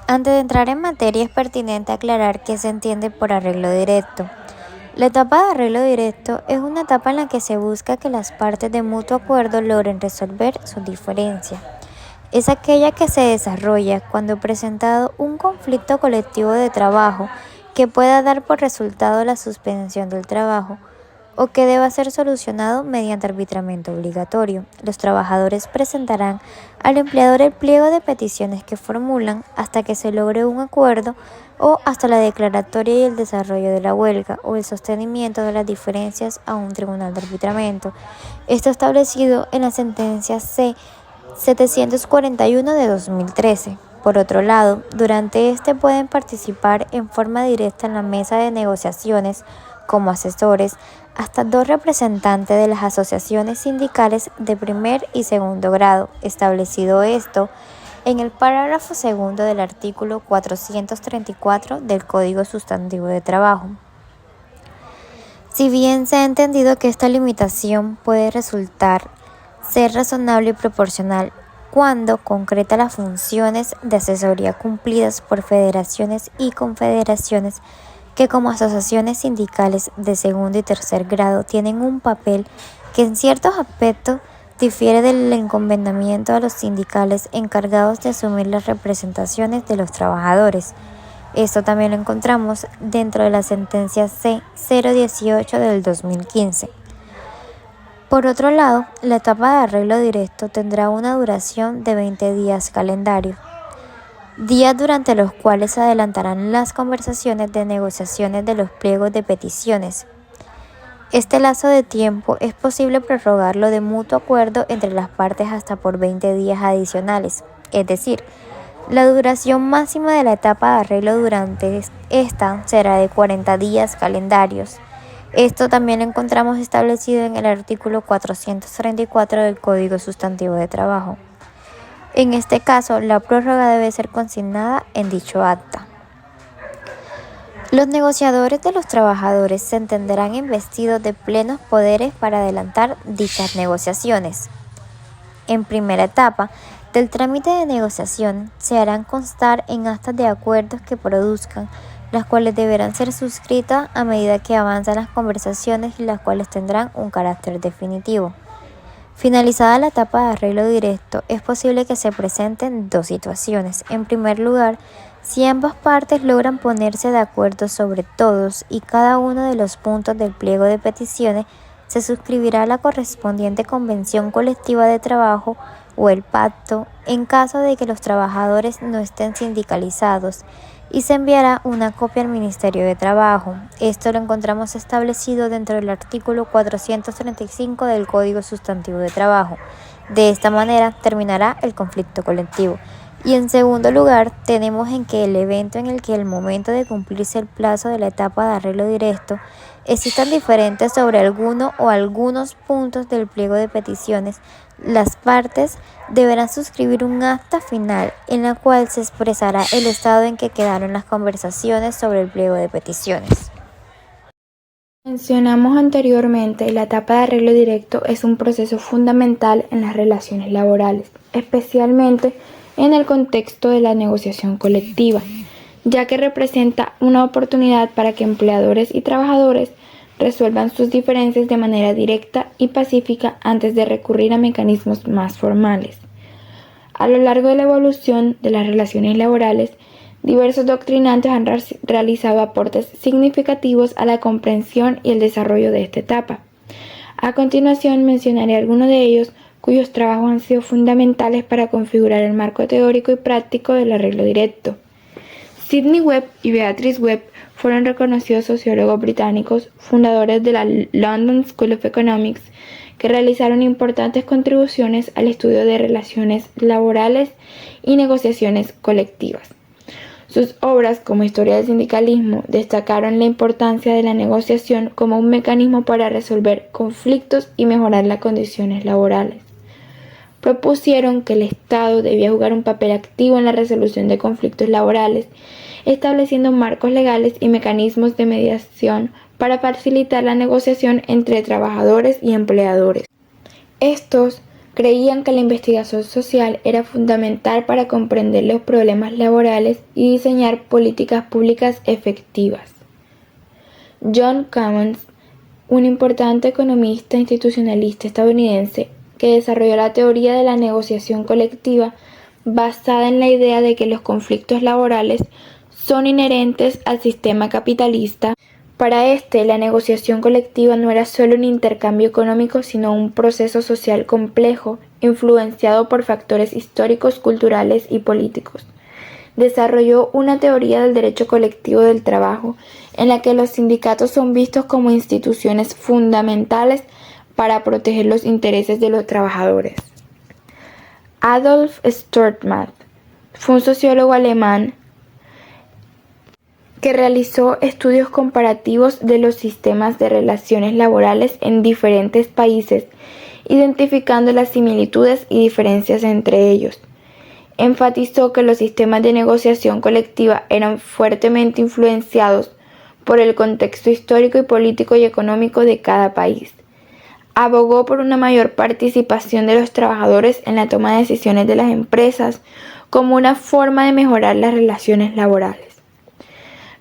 Antes de entrar en materia, es pertinente aclarar qué se entiende por arreglo directo. La etapa de arreglo directo es una etapa en la que se busca que las partes de mutuo acuerdo logren resolver su diferencia. Es aquella que se desarrolla cuando presentado un conflicto colectivo de trabajo que pueda dar por resultado la suspensión del trabajo o que deba ser solucionado mediante arbitramiento obligatorio. Los trabajadores presentarán al empleador el pliego de peticiones que formulan hasta que se logre un acuerdo o hasta la declaratoria y el desarrollo de la huelga o el sostenimiento de las diferencias a un tribunal de arbitramiento. Esto establecido en la sentencia C-741 de 2013. Por otro lado, durante este pueden participar en forma directa en la mesa de negociaciones como asesores hasta 2 representantes de las asociaciones sindicales de primer y segundo grado, establecido esto en el párrafo segundo del artículo 434 del Código Sustantivo de Trabajo. Si bien se ha entendido que esta limitación puede resultar ser razonable y proporcional cuando concreta las funciones de asesoría cumplidas por federaciones y confederaciones que como asociaciones sindicales de segundo y tercer grado tienen un papel que en ciertos aspectos difiere del encomendamiento a los sindicales encargados de asumir las representaciones de los trabajadores. Esto también lo encontramos dentro de la sentencia C-018 del 2015. Por otro lado, la etapa de arreglo directo tendrá una duración de 20 días calendario, días durante los cuales se adelantarán las conversaciones de negociaciones de los pliegos de peticiones. Este lazo de tiempo es posible prorrogarlo de mutuo acuerdo entre las partes hasta por 20 días adicionales, es decir, la duración máxima de la etapa de arreglo durante esta será de 40 días calendarios. Esto también lo encontramos establecido en el artículo 434 del Código Sustantivo de Trabajo. En este caso, la prórroga debe ser consignada en dicho acta. Los negociadores de los trabajadores se entenderán investidos de plenos poderes para adelantar dichas negociaciones. En primera etapa del trámite de negociación se harán constar en actas de acuerdos que produzcan, las cuales deberán ser suscritas a medida que avanzan las conversaciones y las cuales tendrán un carácter definitivo. Finalizada la etapa de arreglo directo, es posible que se presenten 2 situaciones. En primer lugar, si ambas partes logran ponerse de acuerdo sobre todos y cada uno de los puntos del pliego de peticiones, se suscribirá la correspondiente convención colectiva de trabajo o el pacto en caso de que los trabajadores no estén sindicalizados y se enviará una copia al Ministerio de Trabajo. Esto lo encontramos establecido dentro del artículo 435 del Código Sustantivo de Trabajo. De esta manera terminará el conflicto colectivo. Y en segundo lugar, tenemos en que el evento en el que el momento de cumplirse el plazo de la etapa de arreglo directo existan diferentes sobre alguno o algunos puntos del pliego de peticiones, las partes deberán suscribir un acta final en la cual se expresará el estado en que quedaron las conversaciones sobre el pliego de peticiones. Mencionamos anteriormente, la etapa de arreglo directo es un proceso fundamental en las relaciones laborales, especialmente en el contexto de la negociación colectiva, ya que representa una oportunidad para que empleadores y trabajadores resuelvan sus diferencias de manera directa y pacífica antes de recurrir a mecanismos más formales. A lo largo de la evolución de las relaciones laborales, diversos doctrinantes han realizado aportes significativos a la comprensión y el desarrollo de esta etapa. A continuación mencionaré algunos de ellos cuyos trabajos han sido fundamentales para configurar el marco teórico y práctico del arreglo directo. Sidney Webb y Beatrice Webb fueron reconocidos sociólogos británicos, fundadores de la London School of Economics, que realizaron importantes contribuciones al estudio de relaciones laborales y negociaciones colectivas. Sus obras como Historia del sindicalismo destacaron la importancia de la negociación como un mecanismo para resolver conflictos y mejorar las condiciones laborales. Propusieron que el Estado debía jugar un papel activo en la resolución de conflictos laborales, estableciendo marcos legales y mecanismos de mediación para facilitar la negociación entre trabajadores y empleadores. Estos Creían que la investigación social era fundamental para comprender los problemas laborales y diseñar políticas públicas efectivas. John Commons, un importante economista institucionalista estadounidense que desarrolló la teoría de la negociación colectiva basada en la idea de que los conflictos laborales son inherentes al sistema capitalista. Para la negociación colectiva no era solo un intercambio económico, sino un proceso social complejo, influenciado por factores históricos, culturales y políticos. Desarrolló una teoría del derecho colectivo del trabajo, en la que los sindicatos son vistos como instituciones fundamentales para proteger los intereses de los trabajadores. Adolf Stortmann fue un sociólogo alemán que realizó estudios comparativos de los sistemas de relaciones laborales en diferentes países, identificando las similitudes y diferencias entre ellos. Enfatizó que los sistemas de negociación colectiva eran fuertemente influenciados por el contexto histórico y político y económico de cada país. Abogó por una mayor participación de los trabajadores en la toma de decisiones de las empresas como una forma de mejorar las relaciones laborales.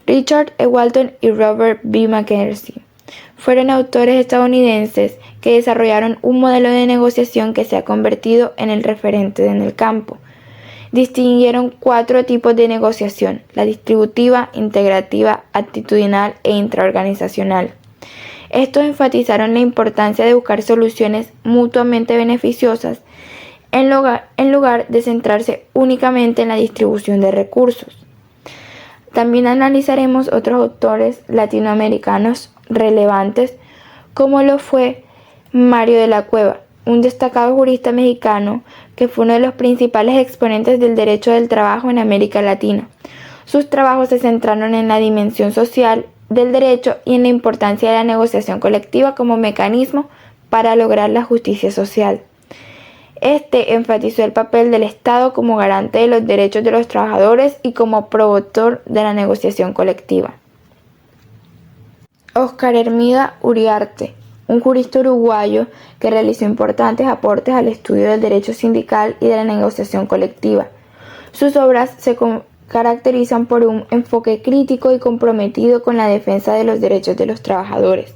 Richard E. Walton y Robert B. McKenzie fueron autores estadounidenses que desarrollaron un modelo de negociación que se ha convertido en el referente en el campo. Distinguieron 4 tipos de negociación: la distributiva, integrativa, actitudinal e intraorganizacional. Estos enfatizaron la importancia de buscar soluciones mutuamente beneficiosas en lugar de centrarse únicamente en la distribución de recursos. También analizaremos otros autores latinoamericanos relevantes, como lo fue Mario de la Cueva, un destacado jurista mexicano que fue uno de los principales exponentes del derecho del trabajo en América Latina. Sus trabajos se centraron en la dimensión social del derecho y en la importancia de la negociación colectiva como mecanismo para lograr la justicia social. Enfatizó el papel del Estado como garante de los derechos de los trabajadores y como promotor de la negociación colectiva. Óscar Hermida Uriarte, un jurista uruguayo que realizó importantes aportes al estudio del derecho sindical y de la negociación colectiva. Sus obras se caracterizan por un enfoque crítico y comprometido con la defensa de los derechos de los trabajadores.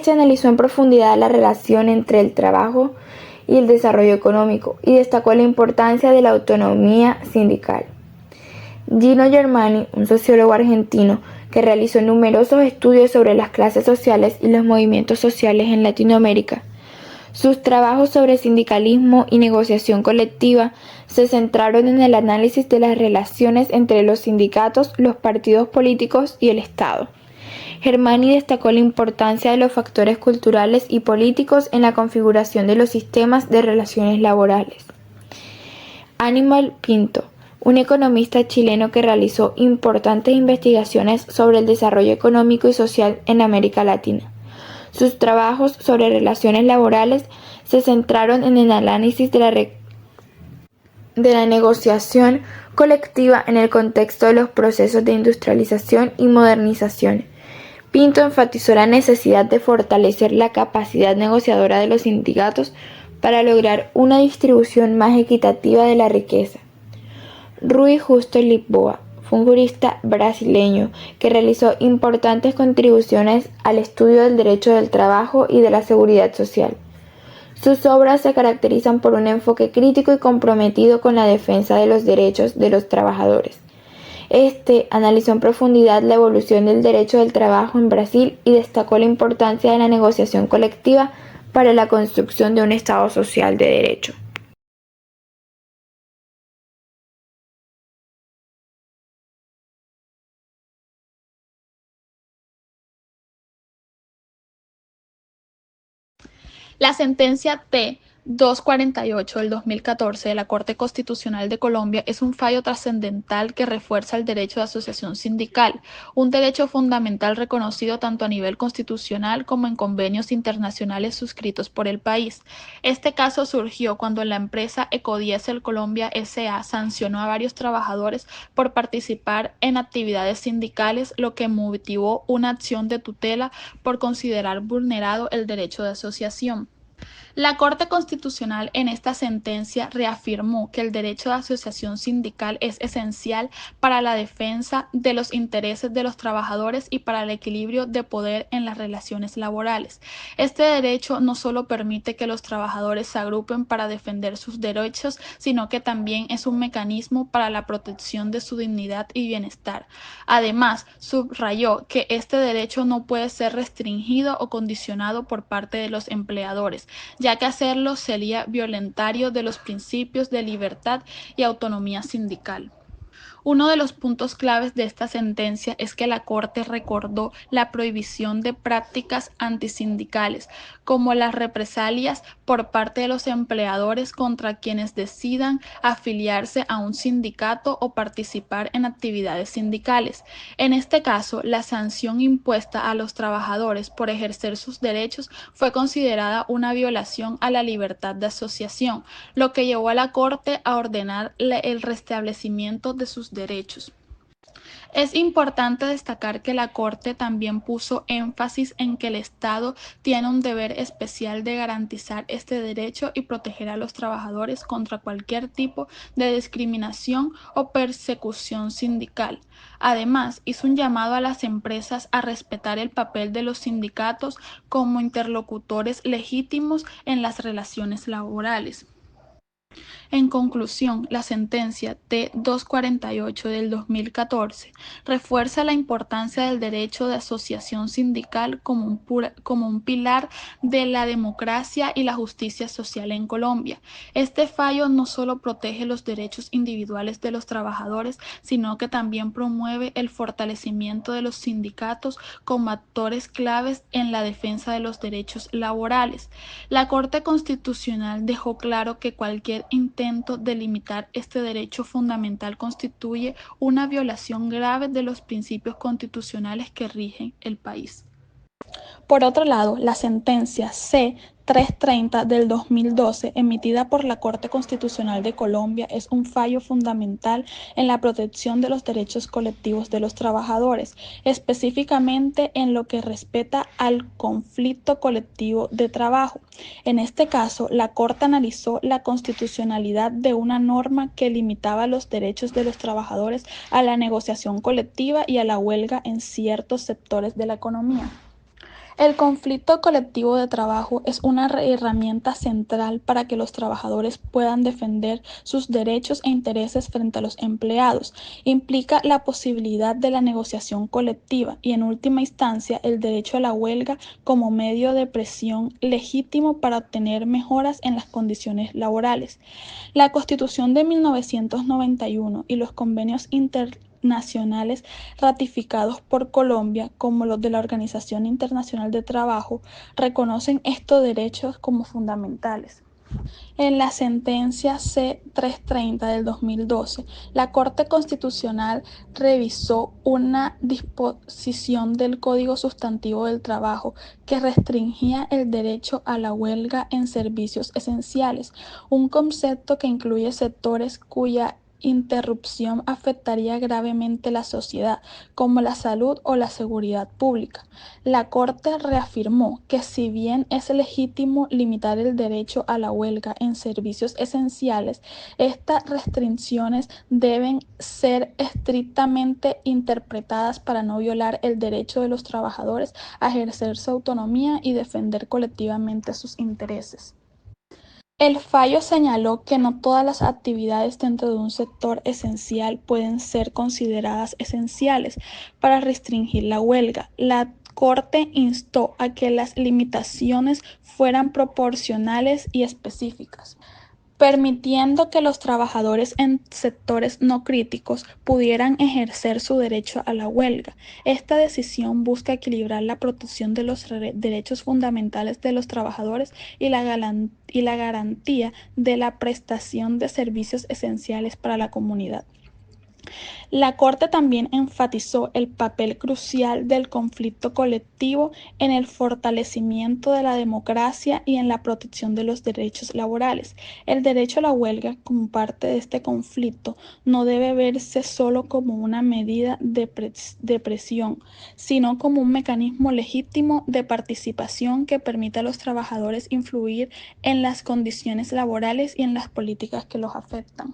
Analizó en profundidad la relación entre el trabajo y el desarrollo económico y destacó la importancia de la autonomía sindical. Gino Germani, un sociólogo argentino que realizó numerosos estudios sobre las clases sociales y los movimientos sociales en Latinoamérica. Sus trabajos sobre sindicalismo y negociación colectiva se centraron en el análisis de las relaciones entre los sindicatos, los partidos políticos y el Estado. Germani destacó la importancia de los factores culturales y políticos en la configuración de los sistemas de relaciones laborales. Aníbal Pinto, un economista chileno que realizó importantes investigaciones sobre el desarrollo económico y social en América Latina. Sus trabajos sobre relaciones laborales se centraron en el análisis de la negociación colectiva en el contexto de los procesos de industrialización y modernización. Pinto enfatizó la necesidad de fortalecer la capacidad negociadora de los sindicatos para lograr una distribución más equitativa de la riqueza. Rui Justo Lisboa fue un jurista brasileño que realizó importantes contribuciones al estudio del derecho del trabajo y de la seguridad social. Sus obras se caracterizan por un enfoque crítico y comprometido con la defensa de los derechos de los trabajadores. Analizó en profundidad la evolución del derecho del trabajo en Brasil y destacó la importancia de la negociación colectiva para la construcción de un Estado social de derecho. La sentencia T-248 del 2014 de la Corte Constitucional de Colombia es un fallo trascendental que refuerza el derecho de asociación sindical, un derecho fundamental reconocido tanto a nivel constitucional como en convenios internacionales suscritos por el país. Este caso surgió cuando la empresa Ecodiesel Colombia S.A. sancionó a varios trabajadores por participar en actividades sindicales, lo que motivó una acción de tutela por considerar vulnerado el derecho de asociación. La Corte Constitucional en esta sentencia reafirmó que el derecho de asociación sindical es esencial para la defensa de los intereses de los trabajadores y para el equilibrio de poder en las relaciones laborales. Este derecho no solo permite que los trabajadores se agrupen para defender sus derechos, sino que también es un mecanismo para la protección de su dignidad y bienestar. Además, subrayó que este derecho no puede ser restringido o condicionado por parte de los empleadores, ya que hacerlo sería violentario de los principios de libertad y autonomía sindical. Uno de los puntos claves de esta sentencia es que la Corte recordó la prohibición de prácticas antisindicales, como las represalias por parte de los empleadores contra quienes decidan afiliarse a un sindicato o participar en actividades sindicales. En este caso, la sanción impuesta a los trabajadores por ejercer sus derechos fue considerada una violación a la libertad de asociación, lo que llevó a la Corte a ordenar el restablecimiento de sus derechos. Es importante destacar que la Corte también puso énfasis en que el Estado tiene un deber especial de garantizar este derecho y proteger a los trabajadores contra cualquier tipo de discriminación o persecución sindical. Además, hizo un llamado a las empresas a respetar el papel de los sindicatos como interlocutores legítimos en las relaciones laborales. En conclusión, la sentencia T-248 del 2014 refuerza la importancia del derecho de asociación sindical como un pilar de la democracia y la justicia social en Colombia. Este fallo no solo protege los derechos individuales de los trabajadores, sino que también promueve el fortalecimiento de los sindicatos como actores claves en la defensa de los derechos laborales. La Corte Constitucional dejó claro que cualquier intento de limitar este derecho fundamental constituye una violación grave de los principios constitucionales que rigen el país. Por otro lado, la sentencia C-330 del 2012, emitida por la Corte Constitucional de Colombia, es un fallo fundamental en la protección de los derechos colectivos de los trabajadores, específicamente en lo que respecta al conflicto colectivo de trabajo. En este caso, la Corte analizó la constitucionalidad de una norma que limitaba los derechos de los trabajadores a la negociación colectiva y a la huelga en ciertos sectores de la economía. El conflicto colectivo de trabajo es una herramienta central para que los trabajadores puedan defender sus derechos e intereses frente a los empleados. Implica la posibilidad de la negociación colectiva y, en última instancia, el derecho a la huelga como medio de presión legítimo para obtener mejoras en las condiciones laborales. La Constitución de 1991 y los convenios internacionales ratificados por Colombia, como los de la Organización Internacional de Trabajo, reconocen estos derechos como fundamentales. En la sentencia C-330 del 2012, la Corte Constitucional revisó una disposición del Código Sustantivo del Trabajo que restringía el derecho a la huelga en servicios esenciales, un concepto que incluye sectores cuya interrupción afectaría gravemente la sociedad, como la salud o la seguridad pública. La Corte reafirmó que si bien es legítimo limitar el derecho a la huelga en servicios esenciales, estas restricciones deben ser estrictamente interpretadas para no violar el derecho de los trabajadores a ejercer su autonomía y defender colectivamente sus intereses. El fallo señaló que no todas las actividades dentro de un sector esencial pueden ser consideradas esenciales para restringir la huelga. La Corte instó a que las limitaciones fueran proporcionales y específicas, permitiendo que los trabajadores en sectores no críticos pudieran ejercer su derecho a la huelga. Esta decisión busca equilibrar la protección de los derechos fundamentales de los trabajadores y la garantía de la prestación de servicios esenciales para la comunidad. La Corte también enfatizó el papel crucial del conflicto colectivo en el fortalecimiento de la democracia y en la protección de los derechos laborales. El derecho a la huelga, como parte de este conflicto, no debe verse solo como una medida de presión, sino como un mecanismo legítimo de participación que permite a los trabajadores influir en las condiciones laborales y en las políticas que los afectan.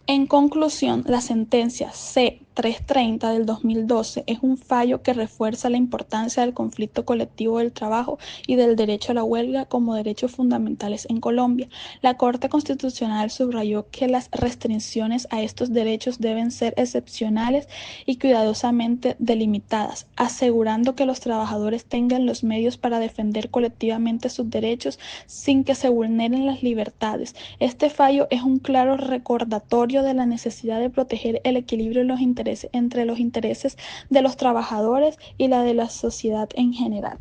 En conclusión, la sentencia C-330 del 2012 es un fallo que refuerza la importancia del conflicto colectivo del trabajo y del derecho a la huelga como derechos fundamentales en Colombia. La Corte Constitucional subrayó que las restricciones a estos derechos deben ser excepcionales y cuidadosamente delimitadas, asegurando que los trabajadores tengan los medios para defender colectivamente sus derechos sin que se vulneren las libertades. Este fallo es un claro recordatorio de la necesidad de proteger el equilibrio entre los intereses de los trabajadores y la de la sociedad en general.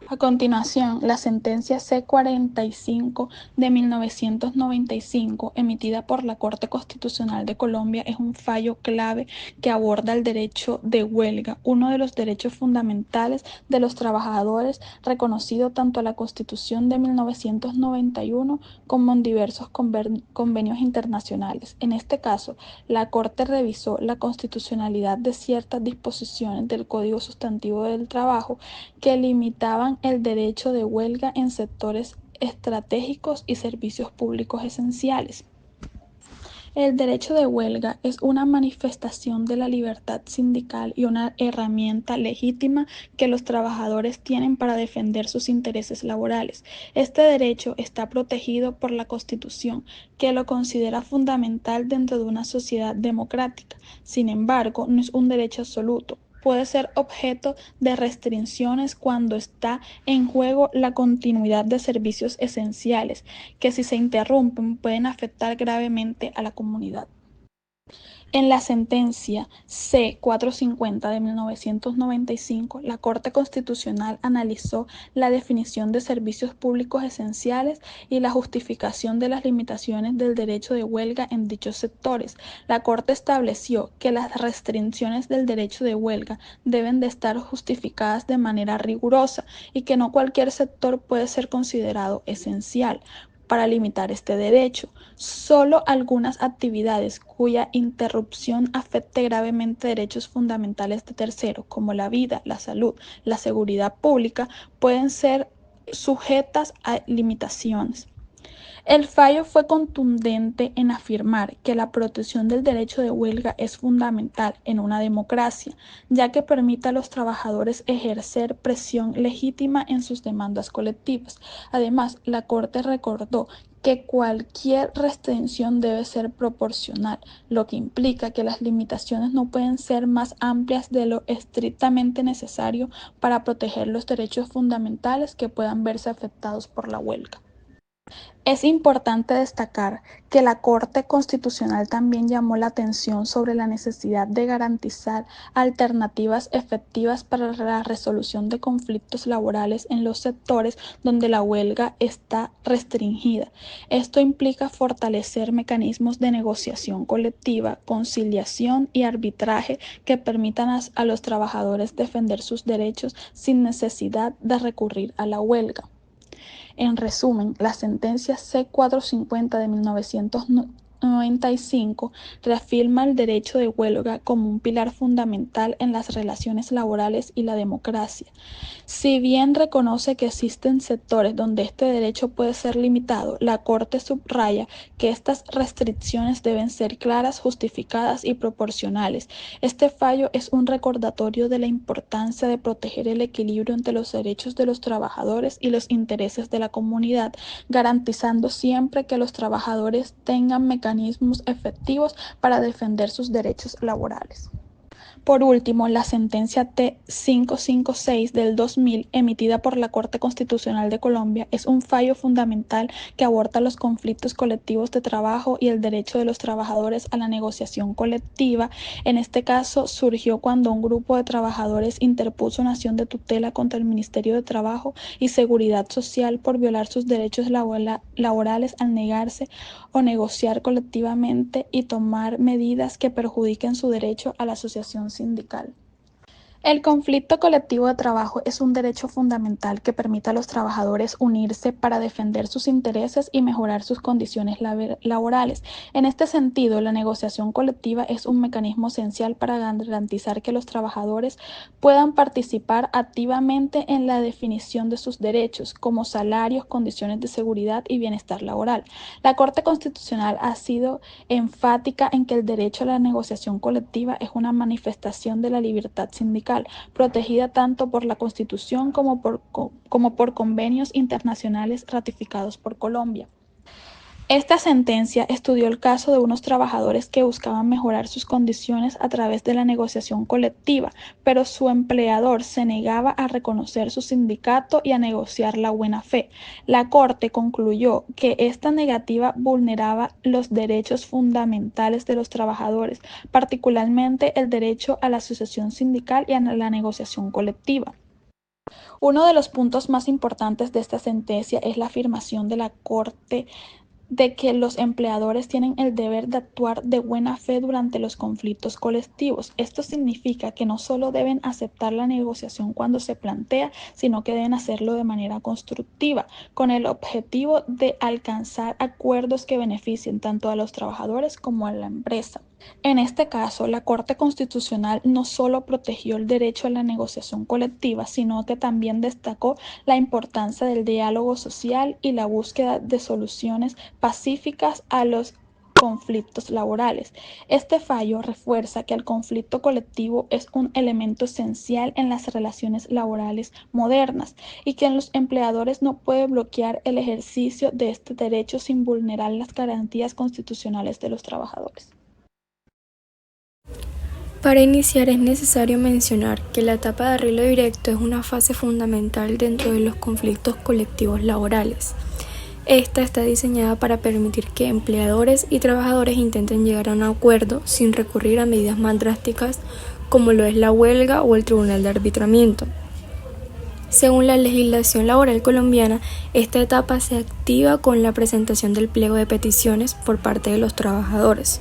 A continuación, la sentencia C-45 de 1995, emitida por la Corte Constitucional de Colombia, es un fallo clave que aborda el derecho de huelga, uno de los derechos fundamentales de los trabajadores, reconocido tanto en la Constitución de 1991 como en diversos convenios internacionales. En este caso, la Corte revisó la constitucionalidad de ciertas disposiciones del Código Sustantivo del Trabajo que limitaban el derecho de huelga en sectores estratégicos y servicios públicos esenciales. El derecho de huelga es una manifestación de la libertad sindical y una herramienta legítima que los trabajadores tienen para defender sus intereses laborales. Este derecho está protegido por la Constitución, que lo considera fundamental dentro de una sociedad democrática. Sin embargo, no es un derecho absoluto. Puede ser objeto de restricciones cuando está en juego la continuidad de servicios esenciales, que si se interrumpen pueden afectar gravemente a la comunidad. En la sentencia C-450 de 1995, la Corte Constitucional analizó la definición de servicios públicos esenciales y la justificación de las limitaciones del derecho de huelga en dichos sectores. La Corte estableció que las restricciones del derecho de huelga deben de estar justificadas de manera rigurosa y que no cualquier sector puede ser considerado esencial. Para limitar este derecho, solo algunas actividades cuya interrupción afecte gravemente derechos fundamentales de terceros, como la vida, la salud, la seguridad pública, pueden ser sujetas a limitaciones. El fallo fue contundente en afirmar que la protección del derecho de huelga es fundamental en una democracia, ya que permite a los trabajadores ejercer presión legítima en sus demandas colectivas. Además, la Corte recordó que cualquier restricción debe ser proporcional, lo que implica que las limitaciones no pueden ser más amplias de lo estrictamente necesario para proteger los derechos fundamentales que puedan verse afectados por la huelga. Es importante destacar que la Corte Constitucional también llamó la atención sobre la necesidad de garantizar alternativas efectivas para la resolución de conflictos laborales en los sectores donde la huelga está restringida. Esto implica fortalecer mecanismos de negociación colectiva, conciliación y arbitraje que permitan a los trabajadores defender sus derechos sin necesidad de recurrir a la huelga. En resumen, la sentencia C-450 de 1995 reafirma el derecho de huelga como un pilar fundamental en las relaciones laborales y la democracia. Si bien reconoce que existen sectores donde este derecho puede ser limitado, la Corte subraya que estas restricciones deben ser claras, justificadas y proporcionales. Este fallo es un recordatorio de la importancia de proteger el equilibrio entre los derechos de los trabajadores y los intereses de la comunidad, garantizando siempre que los trabajadores tengan mecanismos efectivos para defender sus derechos laborales. Por último, la sentencia T-556 del 2000, emitida por la Corte Constitucional de Colombia, es un fallo fundamental que aborda los conflictos colectivos de trabajo y el derecho de los trabajadores a la negociación colectiva. En este caso, surgió cuando un grupo de trabajadores interpuso una acción de tutela contra el Ministerio de Trabajo y Seguridad Social por violar sus derechos laborales al negarse o negociar colectivamente y tomar medidas que perjudiquen su derecho a la asociación sindical. El conflicto colectivo de trabajo es un derecho fundamental que permite a los trabajadores unirse para defender sus intereses y mejorar sus condiciones laborales. En este sentido, la negociación colectiva es un mecanismo esencial para garantizar que los trabajadores puedan participar activamente en la definición de sus derechos, como salarios, condiciones de seguridad y bienestar laboral. La Corte Constitucional ha sido enfática en que el derecho a la negociación colectiva es una manifestación de la libertad sindical, protegida tanto por la Constitución como por convenios internacionales ratificados por Colombia. Esta sentencia estudió el caso de unos trabajadores que buscaban mejorar sus condiciones a través de la negociación colectiva, pero su empleador se negaba a reconocer su sindicato y a negociar la buena fe. La Corte concluyó que esta negativa vulneraba los derechos fundamentales de los trabajadores, particularmente el derecho a la asociación sindical y a la negociación colectiva. Uno de los puntos más importantes de esta sentencia es la afirmación de la Corte de que los empleadores tienen el deber de actuar de buena fe durante los conflictos colectivos. Esto significa que no solo deben aceptar la negociación cuando se plantea, sino que deben hacerlo de manera constructiva, con el objetivo de alcanzar acuerdos que beneficien tanto a los trabajadores como a la empresa. En este caso, la Corte Constitucional no solo protegió el derecho a la negociación colectiva, sino que también destacó la importancia del diálogo social y la búsqueda de soluciones pacíficas a los conflictos laborales. Este fallo refuerza que el conflicto colectivo es un elemento esencial en las relaciones laborales modernas y que los empleadores no pueden bloquear el ejercicio de este derecho sin vulnerar las garantías constitucionales de los trabajadores. Para iniciar es necesario mencionar que la etapa de arreglo directo es una fase fundamental dentro de los conflictos colectivos laborales. Esta está diseñada para permitir que empleadores y trabajadores intenten llegar a un acuerdo sin recurrir a medidas más drásticas como lo es la huelga o el tribunal de arbitramiento. Según la legislación laboral colombiana, esta etapa se activa con la presentación del pliego de peticiones por parte de los trabajadores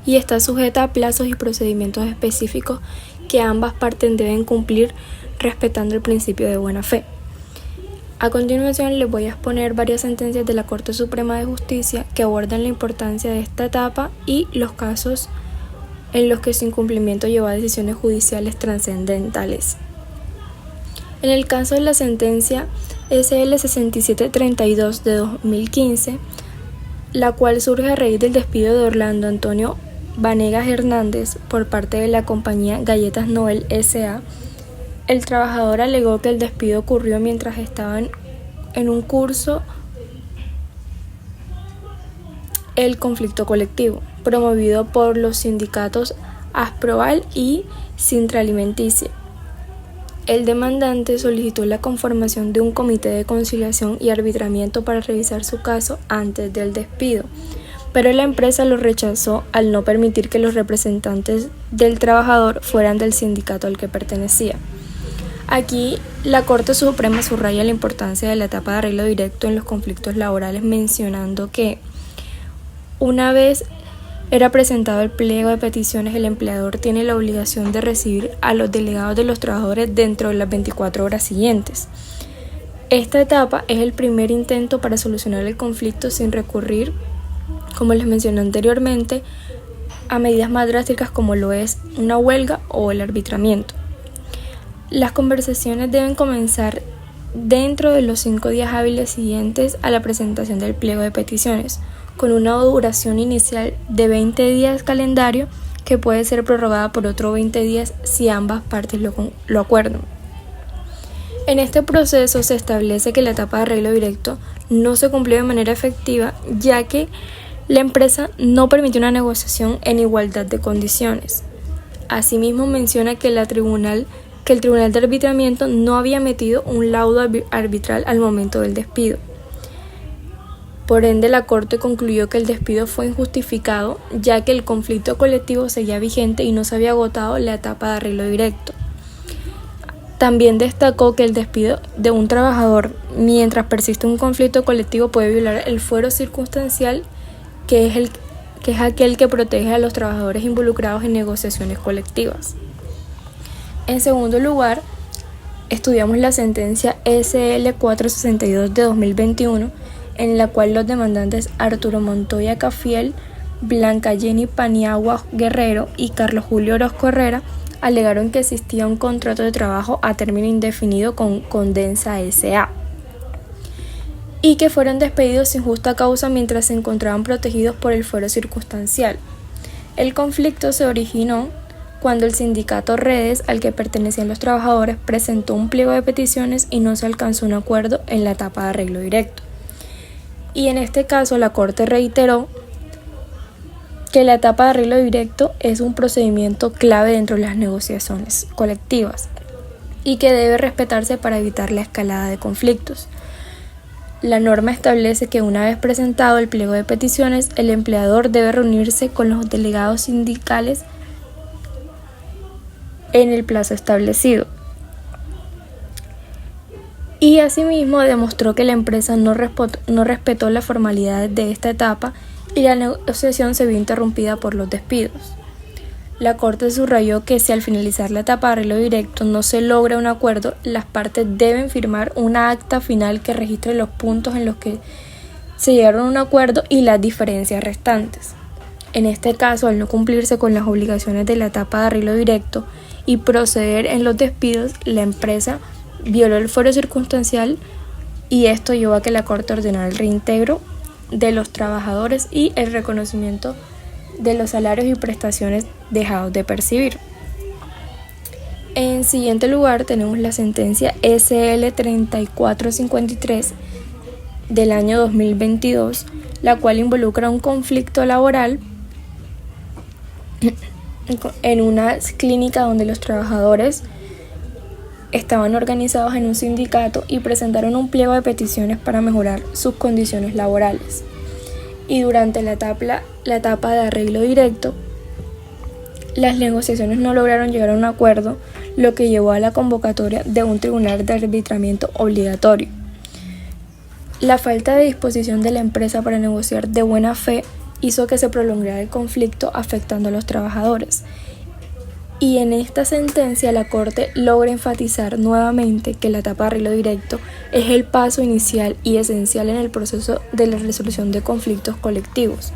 y está sujeta a plazos y procedimientos específicos que ambas partes deben cumplir respetando el principio de buena fe. A continuación les voy a exponer varias sentencias de la Corte Suprema de Justicia que abordan la importancia de esta etapa y los casos en los que su incumplimiento llevó a decisiones judiciales trascendentales. En el caso de la sentencia SL 6732 de 2015, la cual surge a raíz del despido de Orlando Antonio Vanegas Hernández por parte de la compañía Galletas Noel S.A., el trabajador alegó que el despido ocurrió mientras estaban en un curso el conflicto colectivo, promovido por los sindicatos Asproval y Sintra Alimenticia. El demandante solicitó la conformación de un comité de conciliación y arbitramiento para revisar su caso antes del despido, pero la empresa lo rechazó al no permitir que los representantes del trabajador fueran del sindicato al que pertenecía. Aquí, la Corte Suprema subraya la importancia de la etapa de arreglo directo en los conflictos laborales, mencionando que una vez era presentado el pliego de peticiones, el empleador tiene la obligación de recibir a los delegados de los trabajadores dentro de las 24 horas siguientes. Esta etapa es el primer intento para solucionar el conflicto sin recurrir, como les mencioné anteriormente, a medidas más drásticas como lo es una huelga o el arbitramiento. Las conversaciones deben comenzar dentro de los 5 días hábiles siguientes a la presentación del pliego de peticiones, con una duración inicial de 20 días calendario que puede ser prorrogada por otros 20 días si ambas partes lo acuerdan. En este proceso se establece que la etapa de arreglo directo no se cumplió de manera efectiva, ya que la empresa no permitió una negociación en igualdad de condiciones. Asimismo menciona que el tribunal de arbitramiento no había emitido un laudo arbitral al momento del despido. Por ende, la Corte concluyó que el despido fue injustificado, ya que el conflicto colectivo seguía vigente y no se había agotado la etapa de arreglo directo. También destacó que el despido de un trabajador mientras persiste un conflicto colectivo puede violar el fuero circunstancial, que es aquel que protege a los trabajadores involucrados en negociaciones colectivas. En segundo lugar, estudiamos la sentencia SL 462 de 2021, en la cual los demandantes Arturo Montoya Cafiel, Blanca Jenny Paniagua Guerrero y Carlos Julio Orozco Herrera alegaron que existía un contrato de trabajo a término indefinido con Condensa S.A. y que fueron despedidos sin justa causa mientras se encontraban protegidos por el fuero circunstancial. El conflicto se originó cuando el sindicato Redes, al que pertenecían los trabajadores, presentó un pliego de peticiones y no se alcanzó un acuerdo en la etapa de arreglo directo. Y en este caso la Corte reiteró que la etapa de arreglo directo es un procedimiento clave dentro de las negociaciones colectivas y que debe respetarse para evitar la escalada de conflictos. La norma establece que una vez presentado el pliego de peticiones, el empleador debe reunirse con los delegados sindicales en el plazo establecido. Y asimismo demostró que la empresa no respetó las formalidades de esta etapa y la negociación se vio interrumpida por los despidos. La Corte subrayó que si al finalizar la etapa de arreglo directo no se logra un acuerdo, las partes deben firmar una acta final que registre los puntos en los que se llegaron a un acuerdo y las diferencias restantes. En este caso, al no cumplirse con las obligaciones de la etapa de arreglo directo y proceder en los despidos, la empresa violó el fuero circunstancial y esto llevó a que la Corte ordenara el reintegro de los trabajadores y el reconocimiento de los salarios y prestaciones dejados de percibir. En siguiente lugar tenemos la sentencia SL 3453 del año 2022, la cual involucra un conflicto laboral en una clínica donde los trabajadores estaban organizados en un sindicato y presentaron un pliego de peticiones para mejorar sus condiciones laborales. Y durante la etapa de arreglo directo, las negociaciones no lograron llegar a un acuerdo, lo que llevó a la convocatoria de un tribunal de arbitramiento obligatorio. La falta de disposición de la empresa para negociar de buena fe hizo que se prolongara el conflicto afectando a los trabajadores. Y en esta sentencia la Corte logra enfatizar nuevamente que la etapa de arreglo directo es el paso inicial y esencial en el proceso de la resolución de conflictos colectivos.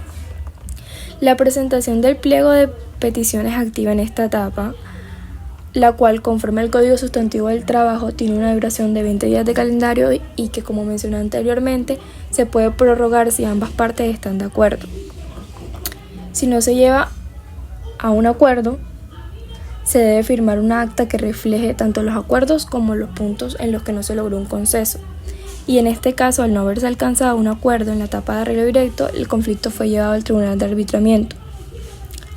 La presentación del pliego de peticiones activa en esta etapa, la cual conforme al Código Sustantivo del Trabajo tiene una duración de 20 días de calendario y que, como mencioné anteriormente, se puede prorrogar si ambas partes están de acuerdo. Si no se lleva a un acuerdo, se debe firmar una acta que refleje tanto los acuerdos como los puntos en los que no se logró un consenso. Y en este caso, al no haberse alcanzado un acuerdo en la etapa de arreglo directo, el conflicto fue llevado al Tribunal de Arbitramiento,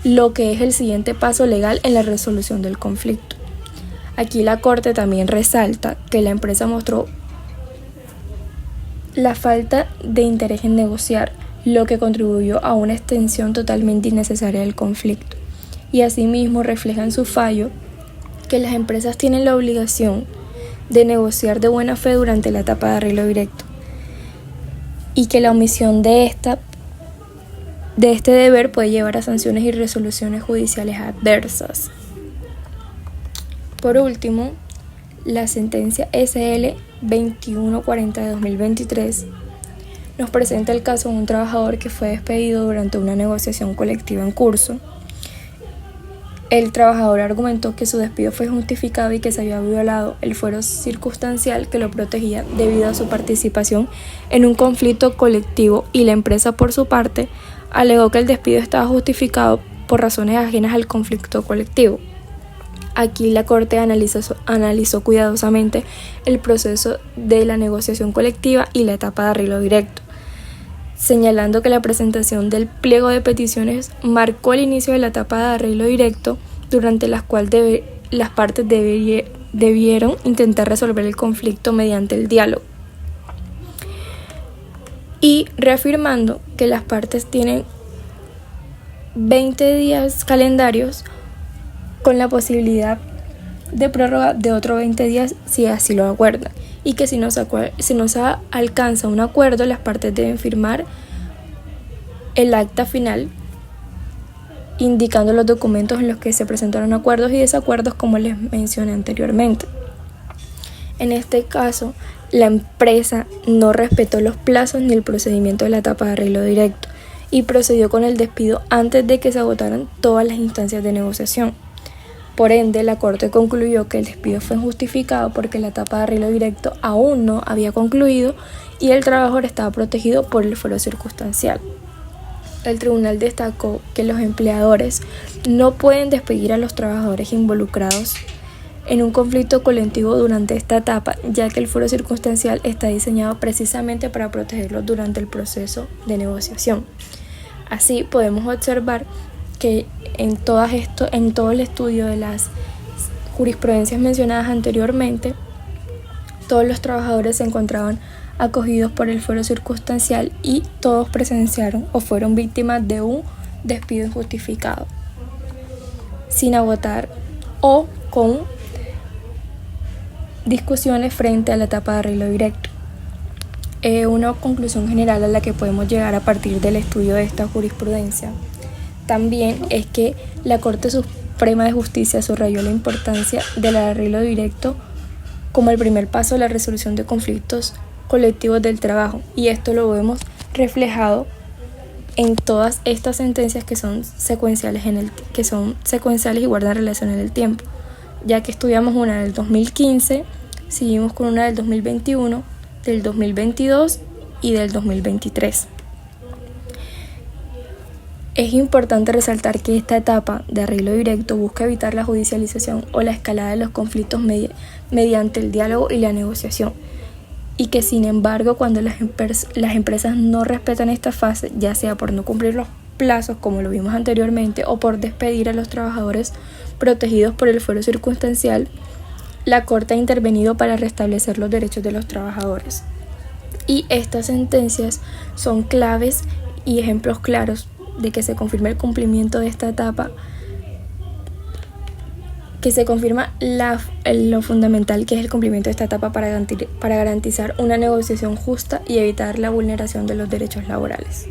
lo que es el siguiente paso legal en la resolución del conflicto. Aquí la Corte también resalta que la empresa mostró la falta de interés en negociar, lo que contribuyó a una extensión totalmente innecesaria del conflicto. Y asimismo refleja en su fallo que las empresas tienen la obligación de negociar de buena fe durante la etapa de arreglo directo y que la omisión de este deber puede llevar a sanciones y resoluciones judiciales adversas. Por último, la sentencia SL 2140 de 2023 nos presenta el caso de un trabajador que fue despedido durante una negociación colectiva en curso. El trabajador argumentó que su despido fue justificado y que se había violado el fuero circunstancial que lo protegía debido a su participación en un conflicto colectivo, y la empresa, por su parte, alegó que el despido estaba justificado por razones ajenas al conflicto colectivo. Aquí la Corte analizó cuidadosamente el proceso de la negociación colectiva y la etapa de arreglo directo, señalando que la presentación del pliego de peticiones marcó el inicio de la etapa de arreglo directo durante las cuales las partes debieron intentar resolver el conflicto mediante el diálogo. Y reafirmando que las partes tienen 20 días calendarios con la posibilidad de prórroga de otros 20 días si así lo acuerdan, y que si no se alcanza un acuerdo, las partes deben firmar el acta final indicando los documentos en los que se presentaron acuerdos y desacuerdos, como les mencioné anteriormente. En este caso, la empresa no respetó los plazos ni el procedimiento de la etapa de arreglo directo y procedió con el despido antes de que se agotaran todas las instancias de negociación. Por ende, la Corte concluyó que el despido fue injustificado porque la etapa de arreglo directo aún no había concluido y el trabajador estaba protegido por el fuero circunstancial. El tribunal destacó que los empleadores no pueden despedir a los trabajadores involucrados en un conflicto colectivo durante esta etapa, ya que el fuero circunstancial está diseñado precisamente para protegerlos durante el proceso de negociación. Así podemos observar que en todo el estudio de las jurisprudencias mencionadas anteriormente, todos los trabajadores se encontraban acogidos por el fuero circunstancial y todos presenciaron o fueron víctimas de un despido injustificado, sin agotar o con discusiones frente a la etapa de arreglo directo. Una conclusión general a la que podemos llegar a partir del estudio de esta jurisprudencia también es que la Corte Suprema de Justicia subrayó la importancia del arreglo directo como el primer paso de la resolución de conflictos colectivos del trabajo, y esto lo vemos reflejado en todas estas sentencias que son secuenciales y guardan relación en el tiempo, ya que estudiamos una del 2015, seguimos con una del 2021, del 2022 y del 2023. Es importante resaltar que esta etapa de arreglo directo busca evitar la judicialización o la escalada de los conflictos mediante el diálogo y la negociación, y que sin embargo cuando las empresas no respetan esta fase, ya sea por no cumplir los plazos como lo vimos anteriormente o por despedir a los trabajadores protegidos por el fuero circunstancial, la Corte ha intervenido para restablecer los derechos de los trabajadores. Y estas sentencias son claves y ejemplos claros de que se confirma el cumplimiento de esta etapa, que se confirma lo fundamental que es el cumplimiento de esta etapa para garantizar una negociación justa y evitar la vulneración de los derechos laborales.